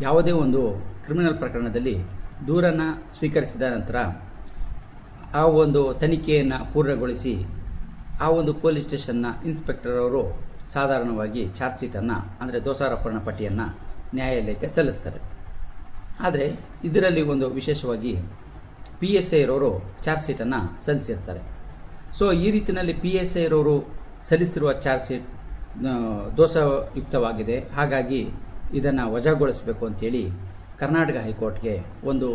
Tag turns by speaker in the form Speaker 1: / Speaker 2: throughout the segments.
Speaker 1: ಯಾವುದೇ ಒಂದು ಕ್ರಿಮಿನಲ್ ಪ್ರಕರಣದಲ್ಲಿ ದೂರನ್ನು ಸ್ವೀಕರಿಸಿದ ನಂತರ ಆ ಒಂದು ತನಿಖೆಯನ್ನು ಪೂರ್ಣಗೊಳಿಸಿ ಆ ಒಂದು ಪೊಲೀಸ್ ಸ್ಟೇಷನ್ನ ಇನ್ಸ್ಪೆಕ್ಟರ್ ಅವರು ಸಾಧಾರಣವಾಗಿ ಚಾರ್ಜ್ ಶೀಟನ್ನು ಅಂದರೆ ದೋಷಾರೋಪಣಾ ಪಟ್ಟಿಯನ್ನು ನ್ಯಾಯಾಲಯಕ್ಕೆ ಸಲ್ಲಿಸ್ತಾರೆ. ಆದರೆ ಇದರಲ್ಲಿ ಒಂದು ವಿಶೇಷವಾಗಿ PSI ಇರೋರು ಚಾರ್ಜ್ ಶೀಟನ್ನು ಸಲ್ಲಿಸಿರ್ತಾರೆ. ಸೊ ಈ ರೀತಿಯಲ್ಲಿ PSI ಇರೋರು ಸಲ್ಲಿಸಿರುವ ಚಾರ್ಜ್ ಶೀಟ್ ದೋಷಯುಕ್ತವಾಗಿದೆ, ಹಾಗಾಗಿ ಇದನ್ನು ವಜಾಗೊಳಿಸಬೇಕು ಅಂತೇಳಿ ಕರ್ನಾಟಕ ಹೈಕೋರ್ಟ್ಗೆ ಒಂದು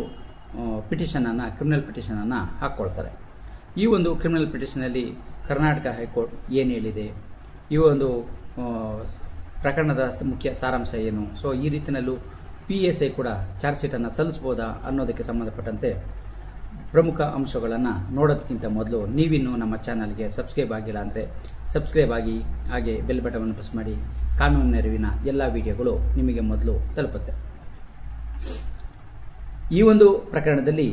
Speaker 1: ಪಿಟಿಷನನ್ನು ಕ್ರಿಮಿನಲ್ ಪಿಟಿಷನನ್ನು ಹಾಕ್ಕೊಳ್ತಾರೆ. ಈ ಒಂದು ಕ್ರಿಮಿನಲ್ ಪಿಟಿಷನಲ್ಲಿ ಕರ್ನಾಟಕ ಹೈಕೋರ್ಟ್ ಏನು ಹೇಳಿದೆ, ಈ ಒಂದು ಪ್ರಕರಣದ ಮುಖ್ಯ ಸಾರಾಂಶ ಏನು, ಸೊ ಈ ರೀತಿಯಲ್ಲೂ PSI ಕೂಡ ಚಾರ್ಜ್ ಶೀಟನ್ನು ಸಲ್ಲಿಸ್ಬೋದಾ ಅನ್ನೋದಕ್ಕೆ ಸಂಬಂಧಪಟ್ಟಂತೆ ಪ್ರಮುಖ ಅಂಶಗಳನ್ನು ನೋಡೋದಕ್ಕಿಂತ ಮೊದಲು ನೀವಿನ್ನೂ ನಮ್ಮ ಚಾನಲ್ಗೆ ಸಬ್ಸ್ಕ್ರೈಬ್ ಆಗಿಲ್ಲ ಅಂದರೆ ಸಬ್ಸ್ಕ್ರೈಬ್ ಆಗಿ, ಹಾಗೆ ಬೆಲ್ ಬಟನ್ ಪ್ರೆಸ್ ಮಾಡಿ. ಕಾನೂನು ನೆರವಿನ ಎಲ್ಲ ವಿಡಿಯೋಗಳು ನಿಮಗೆ ಮೊದಲು ತಲುಪುತ್ತೆ. ಈ ಒಂದು ಪ್ರಕರಣದಲ್ಲಿ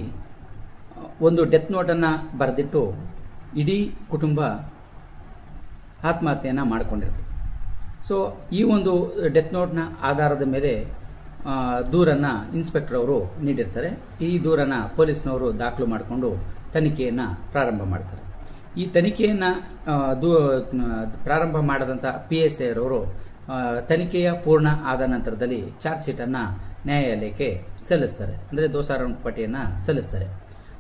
Speaker 1: ಒಂದು ಡೆತ್ ನೋಟನ್ನು ಬರೆದಿಟ್ಟು ಇಡೀ ಕುಟುಂಬ ಆತ್ಮಹತ್ಯೆಯನ್ನು ಮಾಡಿಕೊಂಡಿರುತ್ತೆ. ಸೊ ಈ ಒಂದು ಡೆತ್ ನೋಟ್ನ ಆಧಾರದ ಮೇಲೆ ದೂರನ್ನು ಇನ್ಸ್ಪೆಕ್ಟರ್ ಅವರು ನೀಡಿರ್ತಾರೆ. ಈ ದೂರನ್ನು ಪೊಲೀಸ್ನವರು ದಾಖಲು ಮಾಡಿಕೊಂಡು ತನಿಖೆಯನ್ನು ಪ್ರಾರಂಭ ಮಾಡ್ತಾರೆ. ಈ ತನಿಖೆಯನ್ನು ಪ್ರಾರಂಭ ಮಾಡಿದಂಥ PSI ಅವರು ತನಿಖೆಯ ಪೂರ್ಣ ಆದ ನಂತರದಲ್ಲಿ ಚಾರ್ಜ್ ಶೀಟನ್ನು ನ್ಯಾಯಾಲಯಕ್ಕೆ ಸಲ್ಲಿಸ್ತಾರೆ, ಅಂದರೆ ದೋಷಾರೋಪಣಾ ಪಟ್ಟಿಯನ್ನು ಸಲ್ಲಿಸ್ತಾರೆ.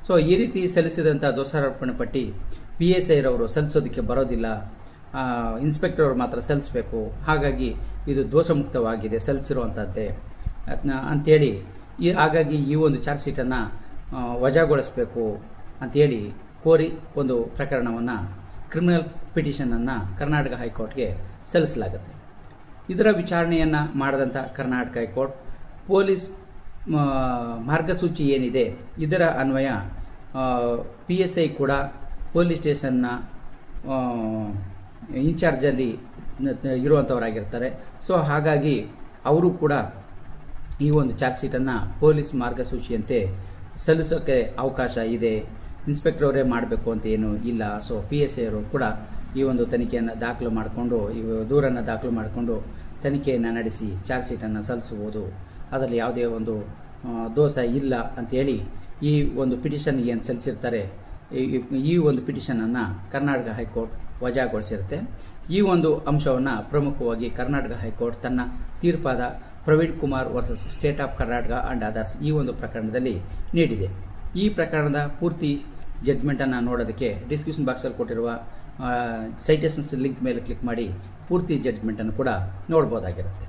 Speaker 1: ಸೊ ಈ ರೀತಿ ಸಲ್ಲಿಸಿದಂಥ ದೋಷಾರೋಪಣಾ ಪಟ್ಟಿ PSI ರವರು ಸಲ್ಲಿಸೋದಕ್ಕೆ ಬರೋದಿಲ್ಲ, ಇನ್ಸ್ಪೆಕ್ಟರ್ ಅವರು ಮಾತ್ರ ಸಲ್ಲಿಸಬೇಕು, ಹಾಗಾಗಿ ಇದು ದೋಷಮುಕ್ತವಾಗಿದೆ ಸಲ್ಲಿಸಿರುವಂಥದ್ದೇ ಅಂಥೇಳಿ ಹಾಗಾಗಿ ಈ ಒಂದು ಚಾರ್ಜ್ ಶೀಟನ್ನು ವಜಾಗೊಳಿಸಬೇಕು ಅಂಥೇಳಿ ಕೋರಿ ಒಂದು ಪ್ರಕರಣವನ್ನು ಕ್ರಿಮಿನಲ್ ಪಿಟಿಷನನ್ನು ಕರ್ನಾಟಕ ಹೈಕೋರ್ಟ್ಗೆ ಸಲ್ಲಿಸಲಾಗುತ್ತೆ. ಇದರ ವಿಚಾರಣೆಯನ್ನು ಮಾಡಿದಂಥ ಕರ್ನಾಟಕ ಹೈಕೋರ್ಟ್ ಪೊಲೀಸ್ ಮಾರ್ಗಸೂಚಿ ಏನಿದೆ ಇದರ ಅನ್ವಯ PSI ಕೂಡ ಪೊಲೀಸ್ ಸ್ಟೇಷನ್ನ ಇನ್ಚಾರ್ಜಲ್ಲಿ ಇರುವಂಥವರಾಗಿರ್ತಾರೆ. ಸೊ ಹಾಗಾಗಿ ಅವರು ಕೂಡ ಈ ಒಂದು ಚಾರ್ಜ್ ಶೀಟನ್ನು ಪೊಲೀಸ್ ಮಾರ್ಗಸೂಚಿಯಂತೆ ಸಲ್ಲಿಸೋಕ್ಕೆ ಅವಕಾಶ ಇದೆ, ಇನ್ಸ್ಪೆಕ್ಟರ್ ಅವರೇ ಮಾಡಬೇಕು ಅಂತ ಏನೂ ಇಲ್ಲ. ಸೊ PSI ಅವರು ಕೂಡ ಈ ಒಂದು ತನಿಖೆಯನ್ನು ದಾಖಲು ಮಾಡಿಕೊಂಡು ಈ ದೂರನ್ನು ದಾಖಲು ಮಾಡಿಕೊಂಡು ತನಿಖೆಯನ್ನು ನಡೆಸಿ ಚಾರ್ಜ್ ಶೀಟನ್ನು ಸಲ್ಲಿಸಬಹುದು, ಅದರಲ್ಲಿ ಯಾವುದೇ ಒಂದು ದೋಷ ಇಲ್ಲ ಅಂಥೇಳಿ ಈ ಒಂದು ಪಿಟಿಷನ್ ಏನು ಸಲ್ಲಿಸಿರ್ತಾರೆ ಈ ಒಂದು ಪಿಟಿಷನನ್ನು ಕರ್ನಾಟಕ ಹೈಕೋರ್ಟ್ ವಜಾಗೊಳಿಸಿರುತ್ತೆ. ಈ ಒಂದು ಅಂಶವನ್ನು ಪ್ರಮುಖವಾಗಿ ಕರ್ನಾಟಕ ಹೈಕೋರ್ಟ್ ತನ್ನ ತೀರ್ಪಾದ Praveen Kumar versus state of Karnataka and others ಈ ಒಂದು ಪ್ರಕರಣದಲ್ಲಿ ನೀಡಿದೆ. ಈ ಪ್ರಕರಣದ ಪೂರ್ತಿ ಜಡ್ಜ್ಮೆಂಟನ್ನು ನೋಡೋದಕ್ಕೆ ಡಿಸ್ಕ್ರಿಪ್ಷನ್ ಬಾಕ್ಸಲ್ಲಿ ಕೊಟ್ಟಿರುವ ಸೈಟೇಷನ್ಸ್ ಲಿಂಕ್ ಮೇಲೆ ಕ್ಲಿಕ್ ಮಾಡಿ ಪೂರ್ತಿ ಜಡ್ಜ್ಮೆಂಟನ್ನು ಕೂಡ ನೋಡ್ಬೋದಾಗಿರುತ್ತೆ.